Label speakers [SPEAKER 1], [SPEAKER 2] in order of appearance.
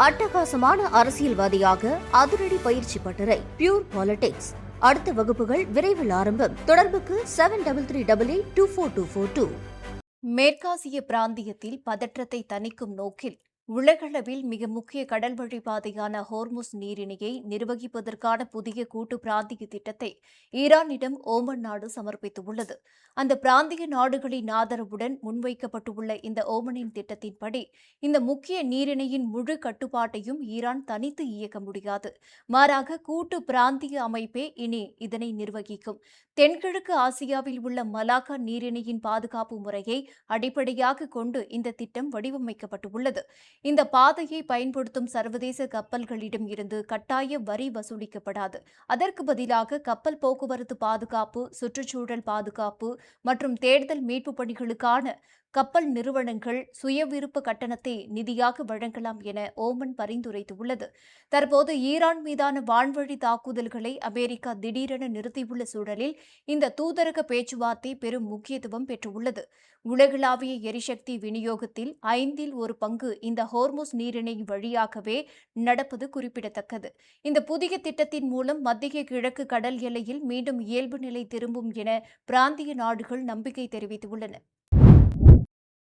[SPEAKER 1] அட்டகாசமான அரசியல்வாதியாக அதிரடி பயிற்சி பட்டறை பியூர் பாலிடிக்ஸ். அடுத்த வகுப்புகள் விரைவில் ஆரம்பம். தொடர்புக்கு 7388242442.
[SPEAKER 2] மேற்காசிய பிராந்தியத்தில் பதற்றத்தை தணிக்கும் நோக்கில் உலகளவில் மிக முக்கிய கடல் வழி பாதையான ஹோர்முஸ் நீரிணையை நிர்வகிப்பதற்கான புதிய கூட்டு பிராந்திய திட்டத்தை ஈரானிடம் ஓமன் நாடு சமர்ப்பித்துள்ளது. அந்த பிராந்திய நாடுகளின் ஆதரவுடன் முன்வைக்கப்பட்டுள்ள இந்த ஓமனின் திட்டத்தின்படி இந்த முக்கிய நீரிணையின் முழு கட்டுப்பாட்டையும் ஈரான் தனித்து இயக்க முடியாது. மாறாக கூட்டு பிராந்திய அமைப்பே இனி இதனை நிர்வகிக்கும். தென்கிழக்கு ஆசியாவில் உள்ள மலாக்கா நீரிணையின் பாதுகாப்பு முறையை அடிப்படையாக கொண்டு இந்த திட்டம் வடிவமைக்கப்பட்டுள்ளது. இந்த பாதையை பயன்படுத்தும் சர்வதேச கப்பல்களிடம் இருந்து கட்டாய வரி வசூலிக்கப்படாது. அதற்கு பதிலாக கப்பல் போக்குவரத்து பாதுகாப்பு, சுற்றுச்சூழல் பாதுகாப்பு மற்றும் தேடுதல் மீட்பு பணிகளுக்கான கப்பல் நிறுவனங்கள் சுயவிருப்ப கட்டணத்தை நிதியாக வழங்கலாம் என ஓமன் பரிந்துரைத்துள்ளது. தற்போது ஈரான் மீதான வான்வழி தாக்குதல்களை அமெரிக்கா திடீரென நிறுத்தியுள்ள சூழலில் இந்த தூதரக பேச்சுவார்த்தை பெரும் முக்கியத்துவம் பெற்றுள்ளது. உலகளாவிய எரிசக்தி விநியோகத்தில் 1/5 இந்த ஹோர்முஸ் நீரிணை வழியாகவே நடப்பது குறிப்பிடத்தக்கது. இந்த புதிய திட்டத்தின் மூலம் மத்திய கிழக்கு கடல் எல்லையில் மீண்டும் இயல்பு நிலை திரும்பும் என பிராந்திய நாடுகள் நம்பிக்கை தெரிவித்துள்ளன.